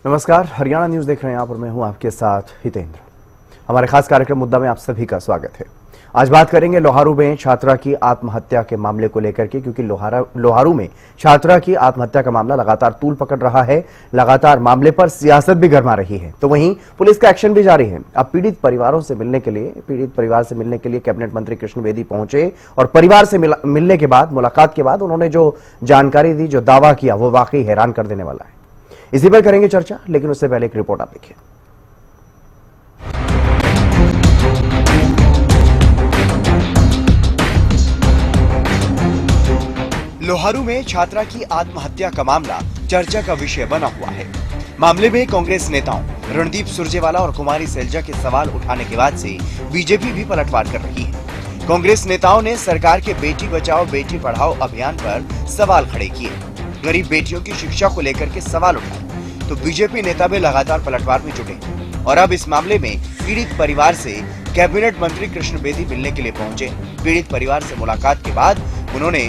नमस्कार, हरियाणा न्यूज देख रहे हैं आप और मैं हूं आपके साथ हितेंद्र। हमारे खास कार्यक्रम मुद्दा में आप सभी का स्वागत है। आज बात करेंगे लोहारू में छात्रा की आत्महत्या के मामले को लेकर के, क्योंकि लोहारू में छात्रा की आत्महत्या का मामला लगातार तूल पकड़ रहा है। लगातार मामले पर सियासत भी गरमा रही है, तो वहीं पुलिस का एक्शन भी जारी है। अब पीड़ित परिवार से मिलने के लिए कैबिनेट मंत्री कृष्ण बेदी पहुंचे और परिवार से मिलने के बाद, मुलाकात के बाद उन्होंने जो जानकारी दी, जो दावा किया, वो वाकई हैरान कर देने वाला है। इसी पर करेंगे चर्चा, लेकिन उससे पहले एक रिपोर्ट आप देखिए। लोहारू में छात्रा की आत्महत्या का मामला चर्चा का विषय बना हुआ है। मामले में कांग्रेस नेताओं रणदीप सुरजेवाला और कुमारी सैलजा के सवाल उठाने के बाद से बीजेपी भी पलटवार कर रही है। कांग्रेस नेताओं ने सरकार के बेटी बचाओ बेटी पढ़ाओ अभियान पर सवाल खड़े किए, गरीब बेटियों की शिक्षा को लेकर के सवाल उठाए, तो बीजेपी नेता भी लगातार पलटवार में जुटे और अब इस मामले में पीड़ित परिवार से कैबिनेट मंत्री कृष्ण बेदी मिलने के लिए पहुंचे। पीड़ित परिवार से मुलाकात के बाद उन्होंने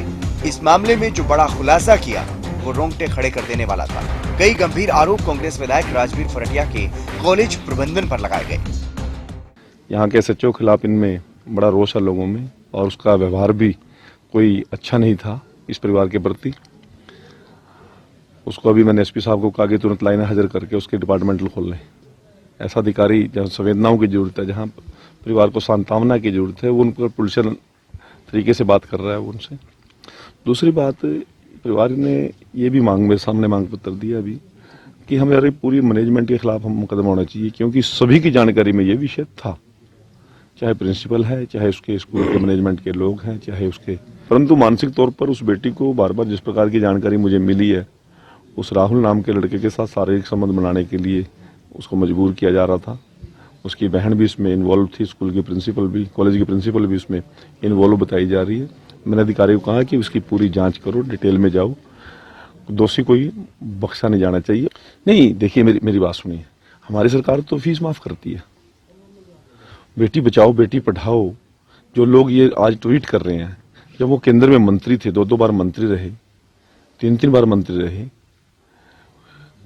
इस मामले में जो बड़ा खुलासा किया वो रोंगटे खड़े कर देने वाला था। कई गंभीर आरोप कांग्रेस विधायक राजवीर फरटिया के कॉलेज प्रबंधन पर लगाए गए। यहाँ के एसएचओ खिलाफ इनमें बड़ा रोष है लोगों में, और उसका व्यवहार भी कोई अच्छा नहीं था इस परिवार के प्रति। उसको अभी मैंने एसपी साहब को कहा कि तुरंत लाइन हाजिर करके उसके डिपार्टमेंटल खोल लें। ऐसा अधिकारी जहाँ संवेदनाओं की जरूरत है, जहाँ परिवार को सांत्वना की जरूरत है, वो उन पर पुलिसियल तरीके से बात कर रहा है वो उनसे। दूसरी बात, परिवार ने ये भी मेरे सामने मांग पत्र दिया अभी कि हमारे पूरी मैनेजमेंट के खिलाफ हम मुकदमा होना चाहिए, क्योंकि सभी की जानकारी में ये विषय था, चाहे प्रिंसिपल है, चाहे उसके स्कूल के मैनेजमेंट के लोग हैं, चाहे उसके, परंतु मानसिक तौर पर उस बेटी को बार बार जिस प्रकार की जानकारी मुझे मिली है, उस राहुल नाम के लड़के के साथ शारीरिक संबंध बनाने के लिए उसको मजबूर किया जा रहा था। उसकी बहन भी इसमें इन्वॉल्व थी, स्कूल की प्रिंसिपल भी, कॉलेज की प्रिंसिपल भी इसमें इन्वॉल्व बताई जा रही है। मैंने अधिकारी को कहा कि उसकी पूरी जांच करो, डिटेल में जाओ, दोषी कोई बख्शा नहीं जाना चाहिए। नहीं, देखिए मेरी बात सुनिए, हमारी सरकार तो फीस माफ करती है। बेटी बचाओ बेटी पढ़ाओ जो लोग ये आज ट्वीट कर रहे हैं, जब वो केंद्र में मंत्री थे, 2 बार मंत्री रहे, 3 बार मंत्री रहे,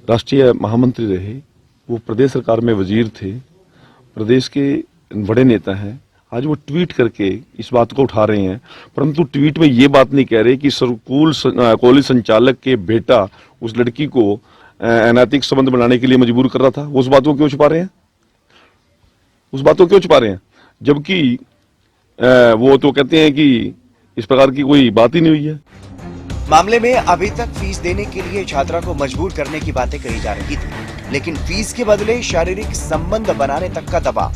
राष्ट्रीय महामंत्री रहे, वो प्रदेश सरकार में वजीर थे, प्रदेश के बड़े नेता हैं, आज वो ट्वीट करके इस बात को उठा रहे हैं, परंतु ट्वीट में ये बात नहीं कह रहे कि स्कूल कॉलेज संचालक के बेटा उस लड़की को अनैतिक संबंध बनाने के लिए मजबूर कर रहा था। उस बात को क्यों छुपा रहे हैं? उस बात को क्यों छुपा रहे हैं? जबकि वो तो कहते हैं कि इस प्रकार की कोई बात ही नहीं हुई है। मामले में अभी तक फीस देने के लिए छात्रा को मजबूर करने की बातें कही जा रही थी, लेकिन फीस के बदले शारीरिक संबंध बनाने तक का दबाव।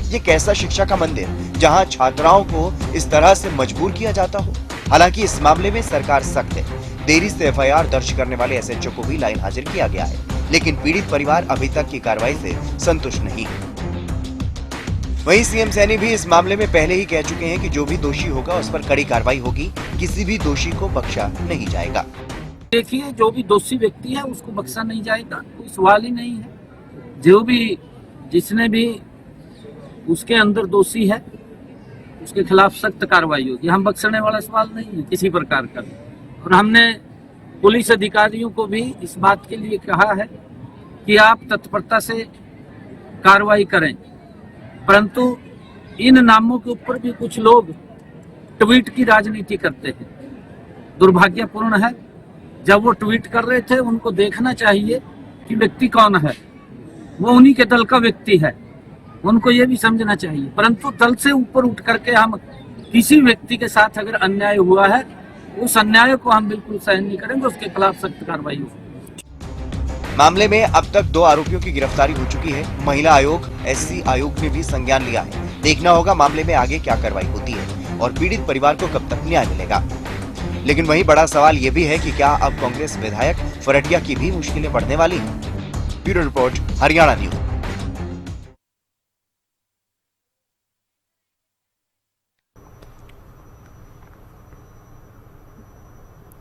ये कैसा शिक्षा का मंदिर जहां छात्राओं को इस तरह से मजबूर किया जाता हो। हालांकि इस मामले में सरकार सख्त है। देरी से एफआईआर दर्ज करने वाले एसएचओ को भी लाइन हाजिर किया गया है, लेकिन पीड़ित परिवार अभी तक की कार्रवाई से संतुष्ट नहीं है। वहीं सीएम सैनी भी इस मामले में पहले ही कह चुके हैं कि जो भी दोषी होगा उस पर कड़ी कार्रवाई होगी, किसी भी दोषी को बख्शा नहीं जाएगा। देखिए, जो भी दोषी व्यक्ति है उसको बख्शा नहीं जाएगा, कोई सवाल ही नहीं है। जो भी जिसने भी उसके अंदर दोषी है उसके खिलाफ सख्त कार्रवाई होगी। हम बख्शने वाला सवाल नहीं है किसी प्रकार का। और हमने पुलिस अधिकारियों को भी इस बात के लिए कहा है कि आप तत्परता से कार्रवाई करें, परंतु इन नामों के ऊपर भी कुछ लोग ट्वीट की राजनीति करते हैं। दुर्भाग्यपूर्ण है। जब वो ट्वीट कर रहे थे उनको देखना चाहिए कि व्यक्ति कौन है, वो उन्हीं के दल का व्यक्ति है, उनको ये भी समझना चाहिए। परंतु दल से ऊपर उठ करके हम किसी व्यक्ति के साथ अगर अन्याय हुआ है, उस अन्याय को हम बिल्कुल सहन नहीं करेंगे, उसके खिलाफ सख्त कार्रवाई होगी। मामले में अब तक 2 आरोपियों की गिरफ्तारी हो चुकी है। महिला आयोग, एससी आयोग ने भी संज्ञान लिया है। देखना होगा मामले में आगे क्या कार्रवाई होती है और पीड़ित परिवार को कब तक न्याय मिलेगा। लेकिन वहीं बड़ा सवाल ये भी है कि क्या अब कांग्रेस विधायक फरटिया की भी मुश्किलें बढ़ने वाली हैं। Bureau report, Haryana news.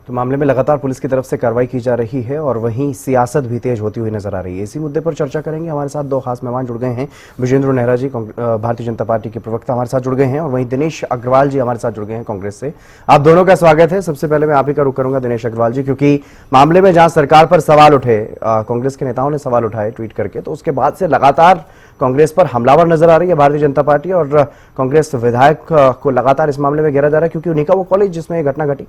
तो मामले में लगातार पुलिस की तरफ से कार्रवाई की जा रही है और वहीं सियासत भी तेज होती हुई नजर आ रही है। इसी मुद्दे पर चर्चा करेंगे। हमारे साथ दो खास मेहमान जुड़ गए हैं। विजेंद्र नेहरा जी भारतीय जनता पार्टी के प्रवक्ता हमारे साथ जुड़ गए हैं और वहीं दिनेश अग्रवाल जी हमारे साथ जुड़ गए हैं कांग्रेस से। आप दोनों का स्वागत है। सबसे पहले मैं आप ही का रुख करूंगा दिनेश अग्रवाल जी, क्योंकि मामले में जहां सरकार पर सवाल उठे, कांग्रेस के नेताओं ने सवाल उठाए ट्वीट करके, तो उसके बाद से लगातार कांग्रेस पर हमलावर नजर आ रही है भारतीय जनता पार्टी और कांग्रेस विधायक को लगातार इस मामले में घेरा जा रहा है, क्योंकि उन्हीं का वो कॉलेज जिसमें यह घटना घटी।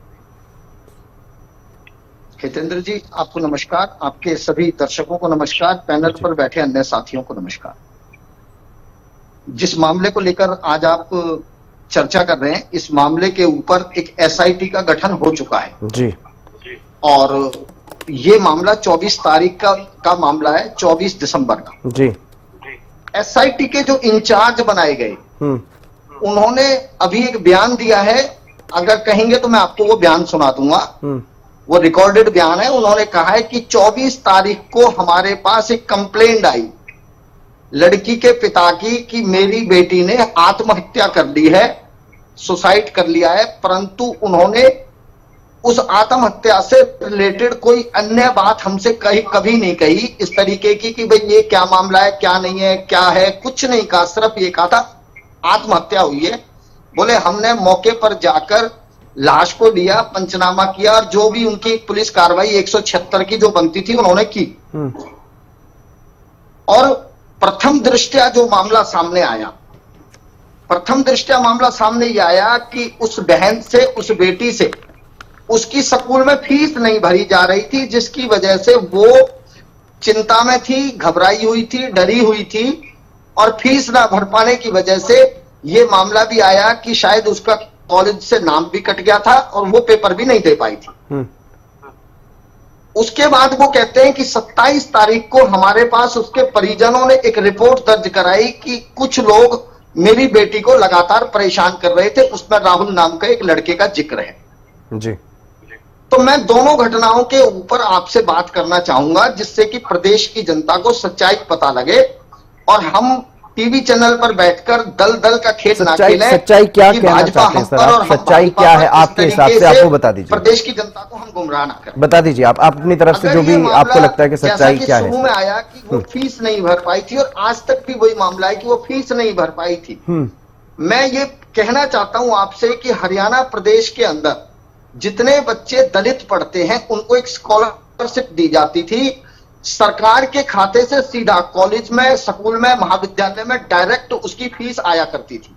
हितेंद्र जी, आपको नमस्कार, आपके सभी दर्शकों को नमस्कार, पैनल पर बैठे अन्य साथियों को नमस्कार। जिस मामले को लेकर आज आप चर्चा कर रहे हैं, इस मामले के ऊपर एक एसआईटी का गठन हो चुका है जी, और ये मामला 24 तारीख का मामला है, 24 दिसंबर का जी। एसआईटी के जो इंचार्ज बनाए गए उन्होंने अभी एक बयान दिया है। अगर कहेंगे तो मैं आपको वो बयान सुना दूंगा, वो रिकॉर्डेड बयान है। उन्होंने कहा है कि 24 तारीख को हमारे पास एक कंप्लेंट आई लड़की के पिता की कि मेरी बेटी ने आत्महत्या कर ली है, सुसाइड कर लिया है, परंतु उन्होंने उस आत्महत्या से रिलेटेड कोई अन्य बात हमसे कभी नहीं कही, इस तरीके की कि भाई ये क्या मामला है, क्या नहीं है, क्या है, कुछ नहीं कहा। सिर्फ ये कहा था आत्महत्या हुई है। बोले हमने मौके पर जाकर लाश को लिया, पंचनामा किया और जो भी उनकी पुलिस कार्रवाई 176 की जो बनती थी उन्होंने की। और प्रथम दृष्टया जो मामला सामने आया, प्रथम दृष्टया मामला सामने ये आया कि उस बहन से, उस बेटी से उसकी स्कूल में फीस नहीं भरी जा रही थी, जिसकी वजह से वो चिंता में थी, घबराई हुई थी, डरी हुई थी और फीस ना भर पाने की वजह से ये मामला भी आया कि शायद उसका कॉलेज से नाम भी कट गया था और वो पेपर भी नहीं दे पाई थी। उसके बाद वो कहते हैं कि 27 तारीख को हमारे पास उसके परिजनों ने एक रिपोर्ट दर्ज कराई कि कुछ लोग मेरी बेटी को लगातार परेशान कर रहे थे, उसमें राहुल नाम का एक लड़के का जिक्र है जी। तो मैं दोनों घटनाओं के ऊपर आपसे बात करना चाहूंगा, जिससे कि प्रदेश की जनता को सच्चाई पता लगे और हम टीवी चैनल पर बैठकर दल दल का खेल ना खेलें। सच्चाई क्या कहना चाहते हैं सर आप? सच्चाई क्या है आपके हिसाब से? आप वो बता दीजिए, प्रदेश की जनता को हम गुमराह ना करें। बता दीजिए आप अपनी तरफ से जो भी आपको लगता है कि सच्चाई क्या है। शुरू में आया कि वो फीस नहीं भर पाई थी और आज तक भी वही मामला है कि वो फीस नहीं भर पाई थी। मैं ये कहना चाहता हूं आपसे कि हरियाणा प्रदेश के अंदर जितने बच्चे दलित पढ़ते हैं उनको एक स्कॉलरशिप दी जाती थी सरकार के खाते से सीधा कॉलेज में, स्कूल में, महाविद्यालय में डायरेक्ट उसकी फीस आया करती थी।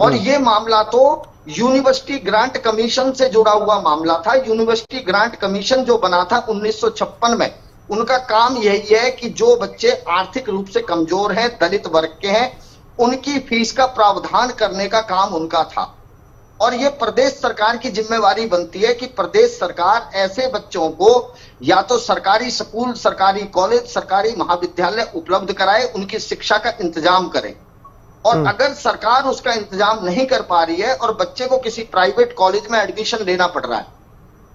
और ये मामला तो यूनिवर्सिटी ग्रांट कमीशन से जुड़ा हुआ मामला था। यूनिवर्सिटी ग्रांट कमीशन जो बना था 1956 में, उनका काम यही है कि जो बच्चे आर्थिक रूप से कमजोर हैं, दलित वर्ग के हैं, उनकी फीस का प्रावधान करने का काम उनका था। और ये प्रदेश सरकार की जिम्मेवारी बनती है कि प्रदेश सरकार ऐसे बच्चों को या तो सरकारी स्कूल, सरकारी कॉलेज, सरकारी महाविद्यालय उपलब्ध कराए, उनकी शिक्षा का इंतजाम करे। और अगर सरकार उसका इंतजाम नहीं कर पा रही है और बच्चे को किसी प्राइवेट कॉलेज में एडमिशन लेना पड़ रहा है,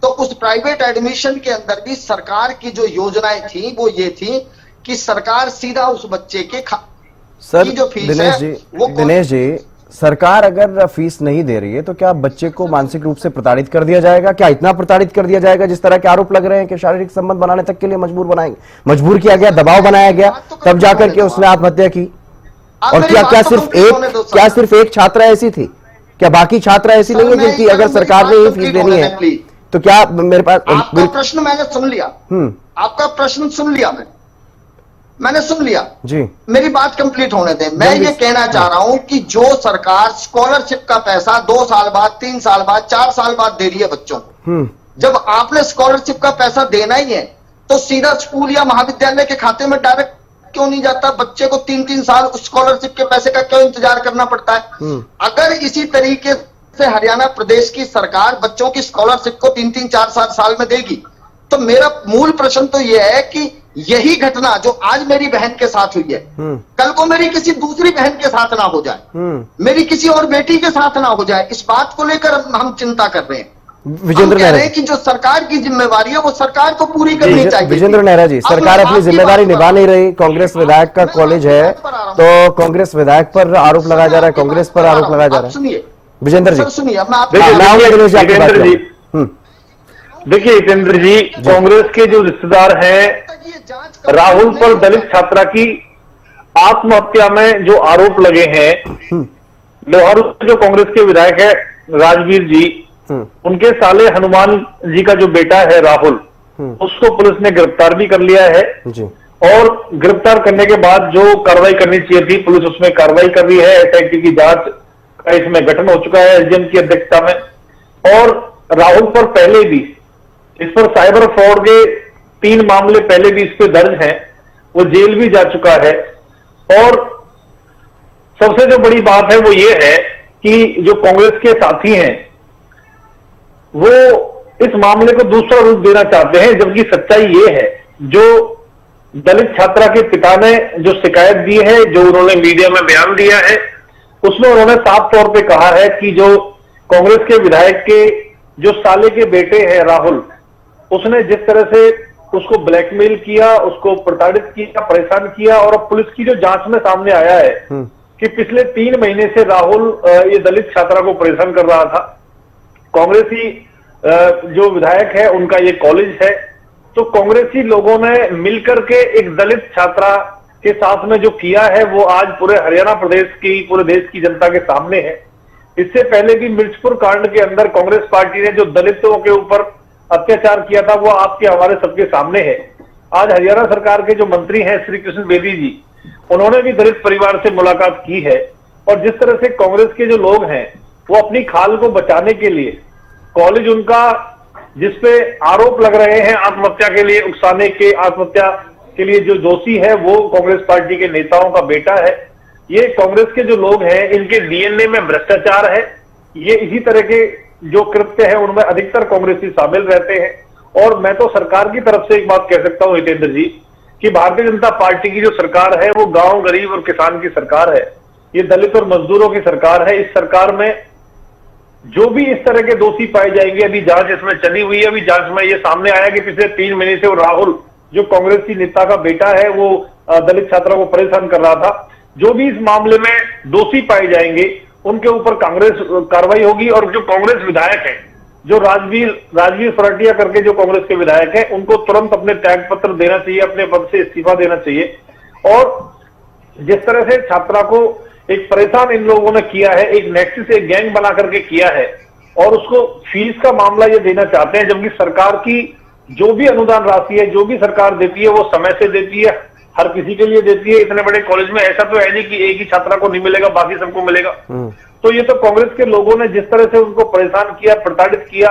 तो उस प्राइवेट एडमिशन के अंदर भी सरकार की जो योजनाएं थी वो ये थी कि सरकार सीधा उस बच्चे के सर जो फीस दिनेश जी, दिनेश जी, सरकार अगर फीस नहीं दे रही है तो क्या बच्चे को मानसिक रूप से प्रताड़ित कर दिया जाएगा? क्या इतना प्रताड़ित कर दिया जाएगा जिस तरह के आरोप लग रहे हैं कि शारीरिक संबंध बनाने तक के लिए मजबूर किया गया, दबाव बनाया गया, तब जाकर के उसने आत्महत्या की? और क्या सिर्फ एक छात्रा ऐसी थी? क्या बाकी छात्रा ऐसी नहीं है जिनकी अगर सरकार ने ही फीस देनी है? तो क्या मेरे पास आपका प्रश्न मैंने सुन लिया, आपका प्रश्न सुन लिया, मैंने सुन लिया जी, मेरी बात कंप्लीट होने दें। मैं ये कहना चाह रहा हूं कि जो सरकार स्कॉलरशिप का पैसा 2 साल बाद, 3 साल बाद, 4 साल बाद दे रही है बच्चों को, जब आपने स्कॉलरशिप का पैसा देना ही है तो सीधा स्कूल या महाविद्यालय के खाते में डायरेक्ट क्यों नहीं जाता? बच्चे को 3-3 साल उस स्कॉलरशिप के पैसे का क्यों इंतजार करना पड़ता है? अगर इसी तरीके से हरियाणा प्रदेश की सरकार बच्चों की स्कॉलरशिप को 3-3, 4 साल में देगी, तो मेरा मूल प्रश्न तो यह है कि यही घटना जो आज मेरी बहन के साथ हुई है, कल को मेरी किसी दूसरी बहन के साथ ना हो जाए, मेरी किसी और बेटी के साथ ना हो जाए, इस बात को लेकर हम चिंता कर रहे हैं। विजेंद्र कह रहे हैं कि जो सरकार की जिम्मेवारी है वो सरकार को पूरी करनी चाहिए। विजेंद्र नेहरा जी, सरकार अपनी जिम्मेदारी निभा नहीं रही। कांग्रेस विधायक का कॉलेज है तो कांग्रेस विधायक पर आरोप लगाया जा रहा है, कांग्रेस पर आरोप लगाया जा रहा है। सुनिए विजेंद्र जी, सुनिए, देखिए हितेंद्र जी, कांग्रेस के जो रिश्तेदार हैं, तक ये जांच कब राहुल नहीं पर होगी? दलित छात्रा की आत्महत्या में जो आरोप लगे हैं, लोहारू से जो कांग्रेस के विधायक है राजवीर जी, उनके साले हनुमान जी का जो बेटा है राहुल, उसको पुलिस ने गिरफ्तार भी कर लिया है। जी और गिरफ्तार करने के बाद जो कार्रवाई करनी चाहिए थी, पुलिस उसमें कार्रवाई कर रही है। एसआईटी की जांच का इसमें गठन हो चुका है एसडीएम की अध्यक्षता में। और राहुल पर पहले भी, इस पर साइबर फ्रॉड के 3 मामले पहले भी इस पे दर्ज हैं, वो जेल भी जा चुका है। और सबसे जो बड़ी बात है वो ये है कि जो कांग्रेस के साथी हैं वो इस मामले को दूसरा रूप देना चाहते हैं, जबकि सच्चाई ये है, जो दलित छात्रा के पिता ने जो शिकायत दी है, जो उन्होंने मीडिया में बयान दिया है, उसमें उन्होंने साफ तौर पे कहा है कि जो कांग्रेस के विधायक के जो साले के बेटे हैं राहुल, उसने जिस तरह से उसको ब्लैकमेल किया, उसको प्रताड़ित किया, परेशान किया। और अब पुलिस की जो जांच में सामने आया है कि पिछले 3 महीने से राहुल ये दलित छात्रा को परेशान कर रहा था। कांग्रेसी जो विधायक है उनका ये कॉलेज है, तो कांग्रेसी लोगों ने मिलकर के एक दलित छात्रा के साथ में जो किया है वो आज पूरे हरियाणा प्रदेश की, पूरे देश की जनता के सामने है। इससे पहले भी मिर्चपुर कांड के अंदर कांग्रेस पार्टी ने जो दलितों के ऊपर अत्याचार किया था वो आपके हमारे सबके सामने है। आज हरियाणा सरकार के जो मंत्री हैं श्री कृष्ण बेदी जी, उन्होंने भी दलित परिवार से मुलाकात की है। और जिस तरह से कांग्रेस के जो लोग हैं वो अपनी खाल को बचाने के लिए, कॉलेज उनका जिसपे आरोप लग रहे हैं आत्महत्या के लिए उकसाने के, आत्महत्या के लिए जो दोषी है वो कांग्रेस पार्टी के नेताओं का बेटा है। ये कांग्रेस के जो लोग हैं इनके डीएनए में भ्रष्टाचार है। ये इसी तरह के जो कृत्य है उनमें अधिकतर कांग्रेसी शामिल रहते हैं। और मैं तो सरकार की तरफ से एक बात कह सकता हूं हितेंद्र जी, कि भारतीय जनता पार्टी की जो सरकार है वो गांव, गरीब और किसान की सरकार है। ये दलित और मजदूरों की सरकार है। इस सरकार में जो भी इस तरह के दोषी पाए जाएंगे, अभी जांच इसमें चली हुई है, अभी जांच में ये सामने आया कि पिछले 3 महीने से वो राहुल जो कांग्रेसी नेता का बेटा है वो दलित छात्रा को परेशान कर रहा था। जो भी इस मामले में दोषी पाए जाएंगे उनके ऊपर कांग्रेस कार्रवाई होगी। और जो कांग्रेस विधायक है, जो राजवीर फरटिया करके जो कांग्रेस के विधायक हैं, उनको तुरंत अपने त्याग पत्र देना चाहिए, अपने पद से इस्तीफा देना चाहिए। और जिस तरह से छात्रा को एक परेशान इन लोगों ने किया है, एक नेक्सस, एक गैंग बना करके किया है, और उसको फीस का मामला ये देना चाहते हैं, जबकि सरकार की जो भी अनुदान राशि है, जो भी सरकार देती है वो समय से देती है, हर किसी के लिए देती है। इतने बड़े कॉलेज में ऐसा तो है नहीं कि एक ही छात्रा को नहीं मिलेगा, बाकी सबको मिलेगा। तो ये तो कांग्रेस के लोगों ने जिस तरह से उनको परेशान किया, प्रताड़ित किया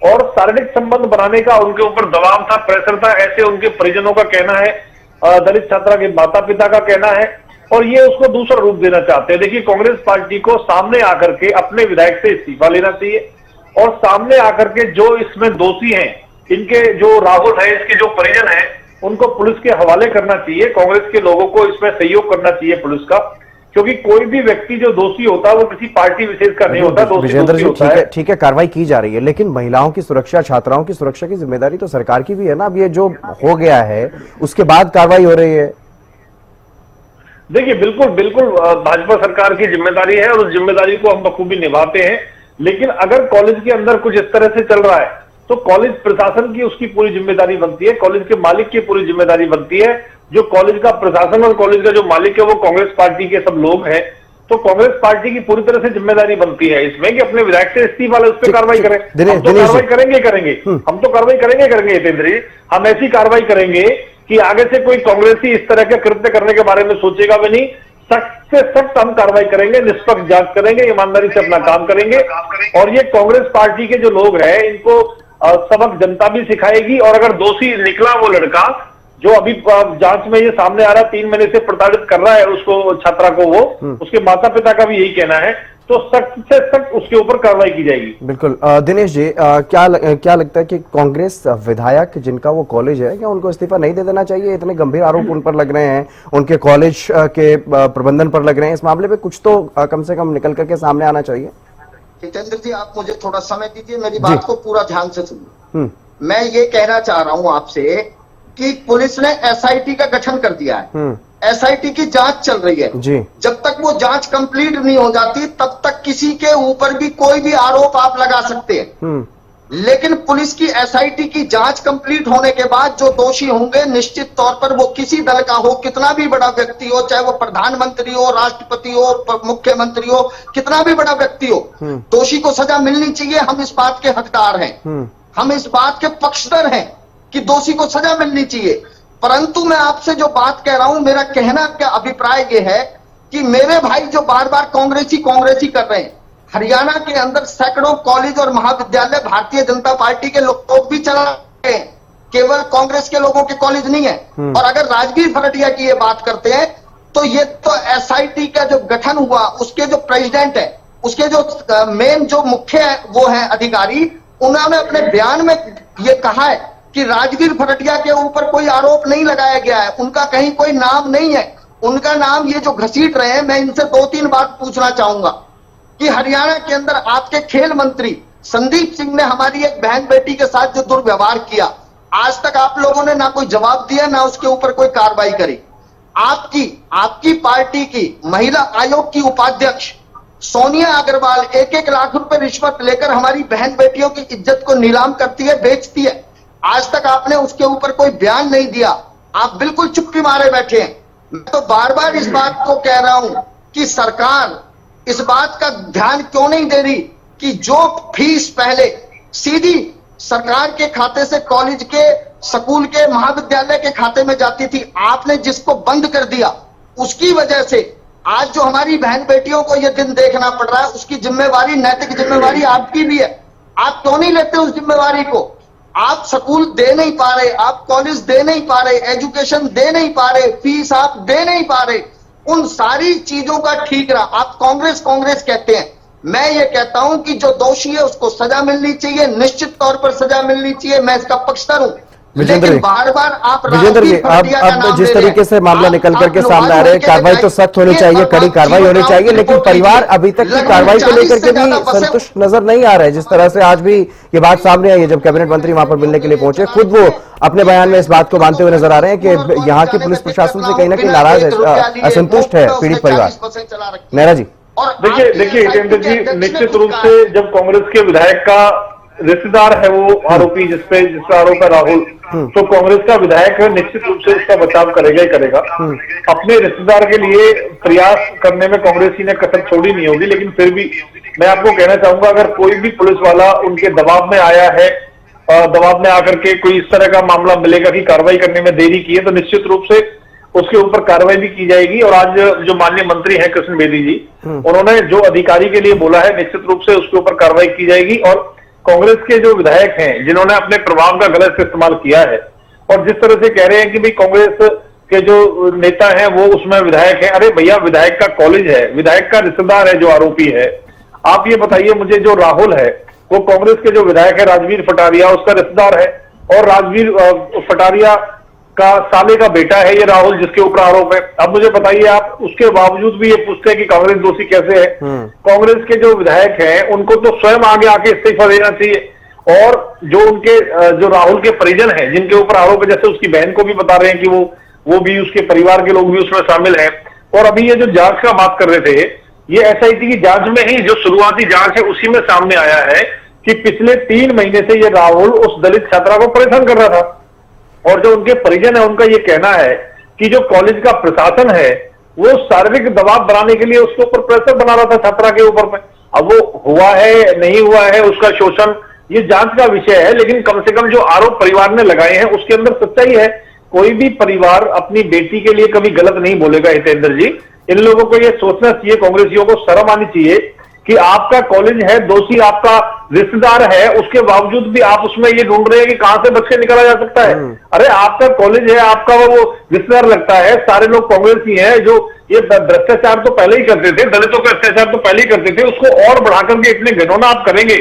और शारीरिक संबंध बनाने का उनके ऊपर दबाव था, प्रेशर था, ऐसे उनके परिजनों का कहना है, दलित छात्रा के माता पिता का कहना है। और ये उसको दूसरा रूप देना चाहते हैं। देखिए, कांग्रेस पार्टी को सामने आकर के अपने विधायक से इस्तीफा लेना चाहिए और सामने आकर के जो इसमें दोषी हैं, इनके जो राहुल है, इसके जो परिजन हैं, उनको पुलिस के हवाले करना चाहिए। कांग्रेस के लोगों को इसमें सहयोग करना चाहिए पुलिस का, क्योंकि कोई भी व्यक्ति जो दोषी होता है वो किसी पार्टी विशेष का नहीं होता। विजेंद्र जी, ठीक है, कार्रवाई की जा रही है, लेकिन महिलाओं की सुरक्षा, छात्राओं की सुरक्षा की जिम्मेदारी तो सरकार की भी है ना। अब ये जो हो गया है उसके बाद कार्रवाई हो रही है। देखिए, बिल्कुल बिल्कुल भाजपा सरकार की जिम्मेदारी है और उस जिम्मेदारी को हम बखूबी निभाते हैं। लेकिन अगर कॉलेज के अंदर कुछ इस तरह से चल रहा है तो कॉलेज प्रशासन की उसकी पूरी जिम्मेदारी बनती है, कॉलेज के मालिक की पूरी जिम्मेदारी बनती है। जो कॉलेज का प्रशासन और कॉलेज का जो मालिक है वो कांग्रेस पार्टी के सब लोग हैं, तो कांग्रेस पार्टी की पूरी तरह से जिम्मेदारी बनती है इसमें कि अपने विधायक से इस्तीफा ले, उस पर कार्रवाई करें। हम तो कार्रवाई करेंगे हम तो कार्रवाई करेंगे हितेंद्र जी। हम ऐसी कार्रवाई करेंगे कि आगे से कोई कांग्रेसी इस तरह के कृत्य करने के बारे में सोचेगा भी नहीं। सख्त से सख्त हम कार्रवाई करेंगे, निष्पक्ष जांच करेंगे, ईमानदारी से अपना काम करेंगे। और ये कांग्रेस पार्टी के जो लोग हैं इनको सबक जनता भी सिखाएगी। और अगर दोषी निकला वो लड़का जो अभी जांच में ये सामने आ रहा, 3 महीने से प्रताड़ित कर रहा है उसको, छात्रा को, वो उसके माता पिता का भी यही कहना है, तो सख्त से सख्त उसके ऊपर कार्रवाई की जाएगी। बिल्कुल। दिनेश जी, क्या लगता है कि कांग्रेस विधायक जिनका वो कॉलेज है, क्या उनको इस्तीफा नहीं दे देना चाहिए? इतने गंभीर आरोप उन पर लग रहे हैं, उनके कॉलेज के प्रबंधन पर लग रहे हैं। इस मामले पे कुछ तो कम से कम निकल करके सामने आना चाहिए। हितेंद्र जी, आप मुझे थोड़ा समय दीजिए, मेरी बात को पूरा ध्यान से सुनिए। मैं ये कहना चाह रहा हूं आपसे कि पुलिस ने एसआईटी का गठन कर दिया है, एसआईटी की जांच चल रही है जी। जब तक वो जांच कंप्लीट नहीं हो जाती तब तक किसी के ऊपर भी कोई भी आरोप आप लगा सकते हैं। लेकिन पुलिस की एसआईटी की जांच कंप्लीट होने के बाद जो दोषी होंगे, निश्चित तौर पर वो किसी दल का हो, कितना भी बड़ा व्यक्ति हो, चाहे वो प्रधानमंत्री हो, राष्ट्रपति हो, मुख्यमंत्री हो, कितना भी बड़ा व्यक्ति हो, दोषी को सजा मिलनी चाहिए। हम इस बात के हकदार हैं, हम इस बात के पक्षधर हैं कि दोषी को सजा मिलनी चाहिए। परंतु मैं आपसे जो बात कह रहा हूं, मेरा कहना क्या अभिप्राय ये है कि मेरे भाई जो बार बार कांग्रेसी कर रहे हैं, हरियाणा के अंदर सैकड़ों कॉलेज और महाविद्यालय भारतीय जनता पार्टी के लोग भी चला रहे हैं, केवल कांग्रेस के लोगों के कॉलेज नहीं है। और अगर राजवीर भरटिया की ये बात करते हैं तो ये तो एसआईटी का जो गठन हुआ, उसके जो प्रेसिडेंट है, उसके जो मेन जो मुख्य है, वो है अधिकारी, उन्होंने अपने बयान में ये कहा है कि राजवीर भरटिया के ऊपर कोई आरोप नहीं लगाया गया है, उनका कहीं कोई नाम नहीं है, उनका नाम ये जो घसीट रहे हैं। मैं इनसे 2-3 बात पूछना चाहूंगा कि हरियाणा के अंदर आपके खेल मंत्री संदीप सिंह ने हमारी एक बहन बेटी के साथ जो दुर्व्यवहार किया, आज तक आप लोगों ने ना कोई जवाब दिया, ना उसके ऊपर कोई कार्रवाई करी। आपकी पार्टी की महिला आयोग की उपाध्यक्ष सोनिया अग्रवाल 1-1 लाख रुपए रिश्वत लेकर हमारी बहन बेटियों की इज्जत को नीलाम करती है, बेचती है। आज तक आपने उसके ऊपर कोई बयान नहीं दिया, आप बिल्कुल चुप्पी मारे बैठे हैं। मैं तो बार बार इस बात को कह रहा हूं कि सरकार इस बात का ध्यान क्यों नहीं दे रही कि जो फीस पहले सीधी सरकार के खाते से कॉलेज के, स्कूल के, महाविद्यालय के खाते में जाती थी, आपने जिसको बंद कर दिया, उसकी वजह से आज जो हमारी बहन बेटियों को यह दिन देखना पड़ रहा है, उसकी जिम्मेवारी, नैतिक जिम्मेवारी आपकी भी है। आप क्यों नहीं लेते उस जिम्मेवारी को? आप स्कूल दे नहीं पा रहे, आप कॉलेज दे नहीं पा रहे, एजुकेशन दे नहीं पा रहे, फीस आप दे नहीं पा रहे, उन सारी चीजों का ठीक रहा। आप कांग्रेस कहते हैं, मैं ये कहता हूं कि जो दोषी है उसको सजा मिलनी चाहिए, निश्चित तौर पर सजा मिलनी चाहिए, मैं इसका पक्षधर हूं। विजेंद्र जी, बार-बार आप विजेंद्र जी, अब जिस तरीके से मामला निकल करके सामने आ रहे हैं, कार्रवाई तो सख्त होनी चाहिए, कड़ी कार्रवाई होनी चाहिए, लेकिन परिवार अभी तक की कार्रवाई को लेकर के भी संतुष्ट नजर नहीं आ रहा है। जिस तरह से आज भी ये बात सामने आई है, जब कैबिनेट मंत्री वहां पर मिलने के लिए पहुंचे, खुद वो अपने बयान में इस बात को मानते हुए नजर आ रहे हैं कि यहाँ की पुलिस प्रशासन से कहीं ना कहीं नाराज है, असंतुष्ट है पीड़ित परिवार। नेहरा जी, देखिए हितेंद्र जी, निश्चित रूप से जब कांग्रेस के विधायक का रिश्तेदार है वो आरोपी, जिसका आरोप है राहुल, तो कांग्रेस का विधायक है, निश्चित रूप से उसका बचाव करेगा ही करेगा। अपने रिश्तेदार के लिए प्रयास करने में कांग्रेस ने कसर छोड़ी नहीं होगी। लेकिन फिर भी मैं आपको कहना चाहूंगा, अगर कोई भी पुलिस वाला उनके दबाव में आया है, दबाव में आकर के कोई इस तरह का मामला मिलेगा कि कार्रवाई करने में देरी की है, तो निश्चित रूप से उसके ऊपर कार्रवाई भी की जाएगी। और आज जो माननीय मंत्री हैं कृष्ण बेदी जी, उन्होंने जो अधिकारी के लिए बोला है, निश्चित रूप से उसके ऊपर कार्रवाई की जाएगी। और कांग्रेस के जो विधायक हैं जिन्होंने अपने प्रभाव का गलत इस्तेमाल किया है, और जिस तरह से कह रहे हैं कि भाई कांग्रेस के जो नेता हैं वो उसमें विधायक हैं, अरे भैया, विधायक का कॉलेज है, विधायक का रिश्तेदार है जो आरोपी है। आप ये बताइए मुझे, जो राहुल है वो कांग्रेस के जो विधायक है राजवीर फटारिया, उसका रिश्तेदार है, और राजवीर फटारिया का साले का बेटा है ये राहुल, जिसके ऊपर आरोप है। अब मुझे बताइए आप, उसके बावजूद भी ये पूछते हैं कि कांग्रेस दोषी कैसे है? कांग्रेस के जो विधायक हैं उनको तो स्वयं आगे आके इस्तीफा देना चाहिए। और जो उनके जो राहुल के परिजन हैं जिनके ऊपर आरोप है, जैसे उसकी बहन को भी बता रहे हैं कि वो भी, उसके परिवार के लोग भी उसमें शामिल हैं। और अभी ये जो जांच का बात कर रहे थे, ये एसआईटी की जांच में ही जो शुरुआती जांच है उसी में सामने आया है कि पिछले 3 महीने से ये राहुल उस दलित छात्रा को परेशान कर रहा था। और जो उनके परिजन है उनका ये कहना है कि जो कॉलेज का प्रशासन है वो शारीरिक दबाव बनाने के लिए उसके ऊपर प्रेशर बना रहा था छात्रा के ऊपर में। अब वो हुआ है नहीं हुआ है उसका शोषण, ये जांच का विषय है, लेकिन कम से कम जो आरोप परिवार ने लगाए हैं उसके अंदर सच्चाई है। कोई भी परिवार अपनी बेटी के लिए कभी गलत नहीं बोलेगा हितेंद्र जी। इन लोगों को ये सोचना चाहिए, कांग्रेसियों को शर्म आनी चाहिए कि आपका कॉलेज है, दोषी आपका रिश्तेदार है, उसके बावजूद भी आप उसमें ये ढूंढ रहे हैं कि कहां से बच के निकाला जा सकता है। अरे आपका कॉलेज है, आपका वो रिश्तेदार लगता है, सारे लोग कांग्रेस ही हैं जो ये भ्रष्टाचार तो पहले ही करते थे, दलितों का अत्याचार तो पहले ही करते थे, उसको और बढ़ाकर के इतने घिनौना आप करेंगे।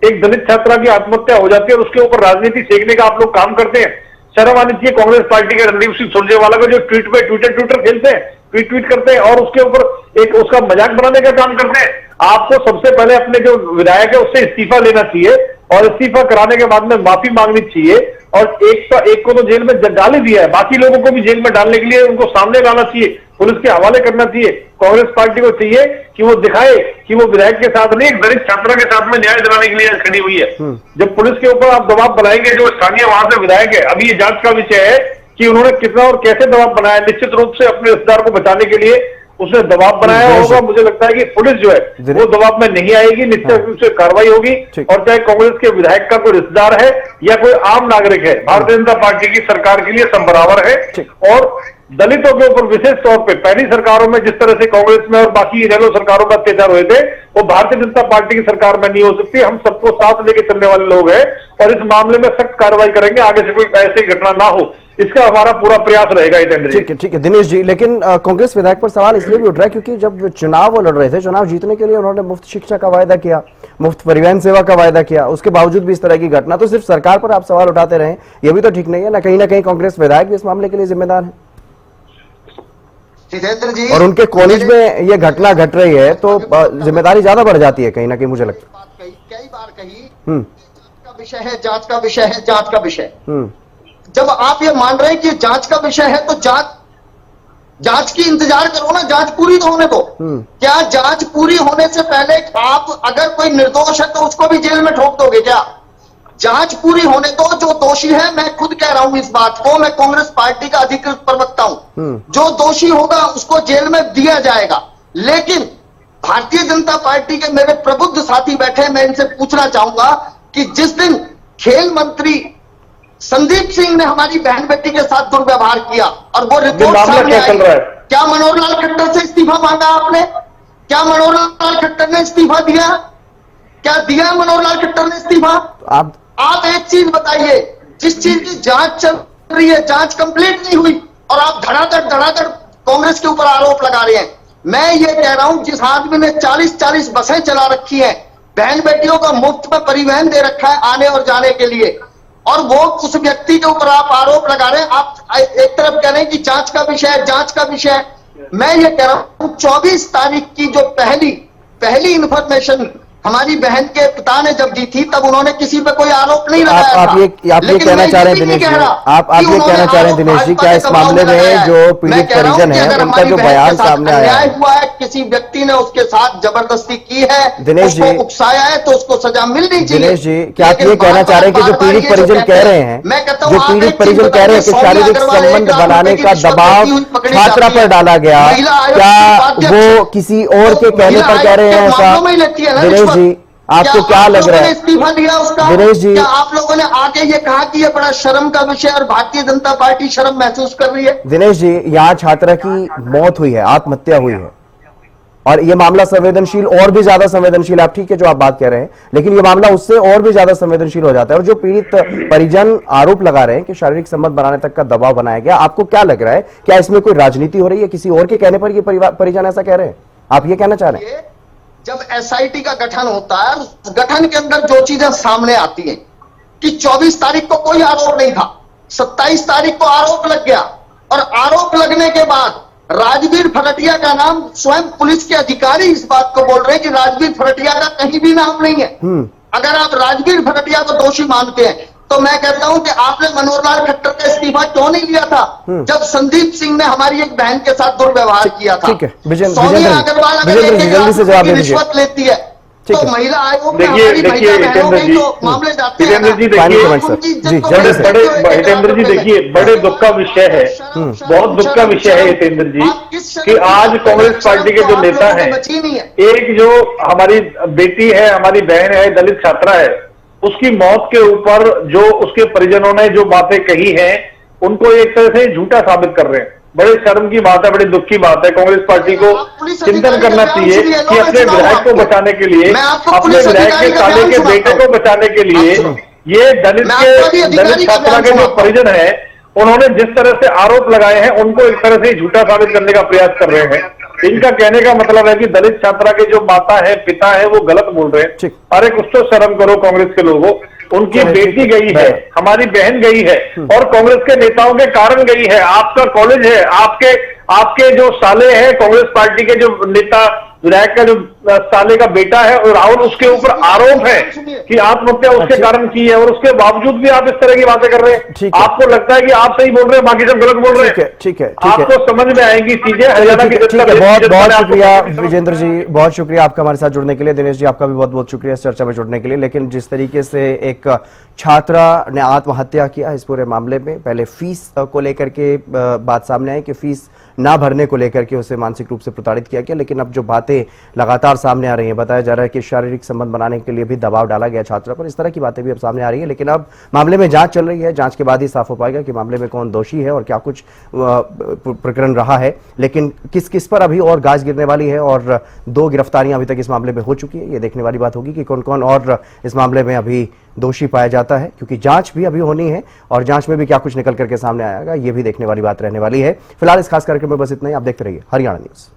एक दलित छात्रा की आत्महत्या हो जाती है और उसके ऊपर राजनीति सेकने का आप लोग काम करते हैं। शर्म आनी चाहिए कांग्रेस पार्टी के रणदीप सिंह सुरजेवाला को, जो ट्विटर खेलते हैं, ट्वीट करते हैं और उसके ऊपर एक उसका मजाक बनाने का काम करते हैं। आपको सबसे पहले अपने जो विधायक है उससे इस्तीफा लेना चाहिए और इस्तीफा कराने के बाद में माफी मांगनी चाहिए। और एक को तो जेल में डाल ही दिया है, बाकी लोगों को भी जेल में डालने के लिए उनको सामने लाना चाहिए। पुलिस के हवाले करना चाहिए। कांग्रेस पार्टी को चाहिए कि वो दिखाए कि वो विधायक के साथ नहीं, एक दलित छात्रा के साथ में न्याय दिलाने के लिए खड़ी हुई है। जब पुलिस के ऊपर आप दबाव बनाएंगे, जो स्थानीय वहां से विधायक है, अभी ये जांच का विषय है कि उन्होंने कितना और कैसे दबाव बनाया। निश्चित रूप से अपने रिश्तेदार को बचाने के लिए उसने दबाव बनाया होगा। मुझे लगता है कि पुलिस जो है वो दबाव में नहीं आएगी, निश्चित रूप से कार्रवाई होगी। और चाहे कांग्रेस के विधायक का कोई रिश्तेदार है या कोई आम नागरिक है, भारतीय जनता पार्टी की सरकार के लिए सब बराबर है। और दलितों के ऊपर विशेष तौर पे पहली सरकारों में जिस तरह से कांग्रेस में और बाकी इनेलो सरकारों में अत्याचार हुए थे, वो भारतीय जनता पार्टी की सरकार में नहीं हो सकती। हम सबको साथ लेके चलने वाले लोग हैं और इस मामले में सख्त कार्रवाई करेंगे, आगे से कोई ऐसी घटना ना हो, इसका हमारा पूरा प्रयास रहेगा। ठीक है दिनेश जी, लेकिन कांग्रेस विधायक पर सवाल इसलिए भी उठ रहा है क्योंकि जब चुनाव वो लड़ रहे थे, चुनाव जीतने के लिए उन्होंने मुफ्त शिक्षा का वायदा किया, मुफ्त परिवहन सेवा का वायदा किया, उसके बावजूद भी इस तरह की घटना, तो सिर्फ सरकार पर आप सवाल उठाते रहे, ये भी तो ठीक नहीं है ना कहीं कांग्रेस विधायक भी इस मामले के लिए जिम्मेदार है। जितेंद्र जी, और उनके कॉलेज में ये घटना घट रही है तो जिम्मेदारी ज्यादा बढ़ जाती है कहीं ना कहीं, मुझे लगता है। कई बार कही का विषय है, जांच का विषय है, जांच का विषय। जब आप ये मान रहे हैं कि जांच का विषय है तो जांच की इंतजार करो ना, जांच पूरी तो होने दो। क्या जांच पूरी होने से पहले आप अगर कोई निर्दोष है तो उसको भी जेल में ठोक दोगे क्या? जांच पूरी होने दो, जो दोषी है, मैं खुद कह रहा हूं इस बात को, मैं कांग्रेस पार्टी का अधिकृत प्रवक्ता हूं, जो दोषी होगा उसको जेल में दिया जाएगा। लेकिन भारतीय जनता पार्टी के मेरे प्रबुद्ध साथी बैठे, मैं इनसे पूछना चाहूंगा कि जिस दिन खेल मंत्री संदीप सिंह ने हमारी बहन बेटी के साथ दुर्व्यवहार किया और वो रिपोर्ट सामने आई, क्या मनोहर लाल खट्टर से इस्तीफा मांगा आपने? क्या मनोहर लाल खट्टर ने इस्तीफा दिया? क्या दिया मनोहर लाल खट्टर ने इस्तीफा? आप एक चीज बताइए, जिस चीज की जांच चल रही है, जांच कंप्लीट नहीं हुई और आप धड़ाधड़ कांग्रेस के ऊपर आरोप लगा रहे हैं। मैं ये कह रहा हूं, जिस आदमी ने 40-40 बसें चला रखी हैं, बहन बेटियों का मुफ्त में परिवहन दे रखा है आने और जाने के लिए, और वो उस व्यक्ति के ऊपर आप आरोप लगा रहे हैं। आप एक तरफ कह रहे हैं कि जांच का विषय है, जांच का विषय है। मैं ये कह रहा हूं 24 तारीख की जो पहली इंफॉर्मेशन हमारी बहन के पिता ने जब दी थी, तब उन्होंने किसी पे कोई आरोप नहीं लगाया था। आप ये कहना चाह रहे हैं दिनेश जी, आप ये कहना चाह रहे हैं दिनेश जी, क्या इस मामले में जो पीड़ित परिजन है उनका जो बयान सामने आया है, हुआ है, किसी व्यक्ति ने उसके साथ जबरदस्ती की है, दिनेश जी उकसाया है, तो उसको सजा मिलनी चाहिए। दिनेश जी, क्या आप ये कहना चाह रहे हैं कि जो पीड़ित परिजन कह रहे हैं, मैं कहता हूं, जो पीड़ित परिजन कह रहे हैं कि शारीरिक संबंध बनाने का दबाव छात्रा पर डाला गया, क्या वो किसी और के कहने पर कह रहे हैं ऐसा? दिनेश जी, आपको क्या लग रहा है? इस्तीफा दिया उसका? दिनेश जी, क्या आप लोगों ने आगे ये कहा कि ये बड़ा शर्म का विषय और भारतीय जनता पार्टी शर्म महसूस कर रही है? दिनेश जी, यहाँ छात्रा की मौत हुई है, आत्महत्या हुई है, और ये मामला संवेदनशील, और भी ज्यादा संवेदनशील, आप ठीक है जो आप बात कह रहे हैं, लेकिन ये मामला उससे और भी ज्यादा संवेदनशील हो जाता है। और जो पीड़ित परिजन आरोप लगा रहे हैं कि शारीरिक संबंध बनाने तक का दबाव बनाया गया, आपको क्या लग रहा है? क्या इसमें कोई राजनीति हो रही है? किसी और के कहने पर ये परिजन ऐसा कह रहे हैं? आप ये कहना चाह रहे हैं? जब एसआईटी का गठन होता है, उस गठन के अंदर जो चीजें सामने आती हैं कि 24 तारीख को कोई आरोप नहीं था, 27 तारीख को आरोप लग गया, और आरोप लगने के बाद राजवीर फरटिया का नाम, स्वयं पुलिस के अधिकारी इस बात को बोल रहे हैं कि राजवीर फरटिया का कहीं भी नाम नहीं है। अगर आप राजवीर फरटिया को दोषी मानते हैं तो मैं कहता हूं कि आपने मनोहर लाल खट्टर का इस्तीफा क्यों नहीं लिया था जब संदीप सिंह ने हमारी एक बहन के साथ दुर्व्यवहार किया था? सोनिया अग्रवाल अगर रिश्वत लेती है तो महिला आयोग में हमारी महिला बहनों के तो मामले जाते हैं। हितेंद्र जी देखिए, बड़े दुख का विषय है, बहुत दुख का विषय है हितेंद्र जी, कि आज कांग्रेस पार्टी के जो नेता हैं, एक जो हमारी बेटी है, हमारी बहन है, दलित छात्रा है, उसकी मौत के ऊपर जो उसके परिजनों ने जो बातें कही हैं, उनको एक तरह से झूठा साबित कर रहे हैं। बड़े शर्म की बात है, बड़ी दुख की बात है। कांग्रेस पार्टी को चिंतन करना चाहिए कि अपने विधायक को बचाने के लिए, अपने विधायक के साले के बेटे को बचाने के लिए, ये दलित छात्रा के जो परिजन है, उन्होंने जिस तरह से आरोप लगाए हैं, उनको एक तरह से झूठा साबित करने का प्रयास कर रहे हैं। इनका कहने का मतलब है कि दलित छात्रा के जो माता है, पिता है, वो गलत बोल रहे हैं। अरे कुछ तो शर्म करो कांग्रेस के लोगों, उनकी बेटी गई है, हमारी बहन गई है, और कांग्रेस के नेताओं के कारण गई है। आपका कॉलेज है, आपके जो साले हैं, कांग्रेस पार्टी के जो नेता विधायक का जो साले का बेटा है, और राहुल उसके ऊपर आरोप है कि आत्महत्या उसके कारण की है, और उसके बावजूद भी आप इस तरह की बातें कर रहे हैं। आपको लगता है कि आप सही बोल रहे हैं, बाकी सब गलत बोल रहे हैं। ठीक है आपको समझ में आएंगी चीजें। हरियाणा की ठीक है, बहुत शुक्रिया विजेंद्र जी, बहुत शुक्रिया आपका हमारे साथ जुड़ने के लिए। दिनेश जी, आपका भी बहुत बहुत शुक्रिया इस चर्चा में जुड़ने के लिए। लेकिन जिस तरीके से एक छात्रा ने आत्महत्या किया इस पूरे मामले में, पहले फीस को लेकर के बात सामने आई कि फीस ना भरने को लेकर के उसे मानसिक रूप से प्रताड़ित किया गया, लेकिन अब जो बातें लगातार सामने आ रही हैं, बताया जा रहा है कि शारीरिक संबंध बनाने के लिए भी दबाव डाला गया छात्रा पर, इस तरह की बातें भी अब सामने आ रही है। लेकिन अब मामले में जांच चल रही है, जांच के बाद ही साफ हो पाएगा कि मामले में कौन दोषी है और क्या कुछ प्रकरण रहा है। लेकिन किस किस पर अभी और गाज गिरने वाली है, और 2 गिरफ्तारियां अभी तक इस मामले में हो चुकी है, ये देखने वाली बात होगी कि कौन कौन और इस मामले में अभी दोषी पाया जाता है, क्योंकि जांच भी अभी होनी है और जांच में भी क्या कुछ निकल करके सामने आएगा, ये भी देखने वाली बात रहने वाली है। फिलहाल इस खास कार्यक्रम में बस इतना ही। आप देखते रहिए हरियाणा न्यूज।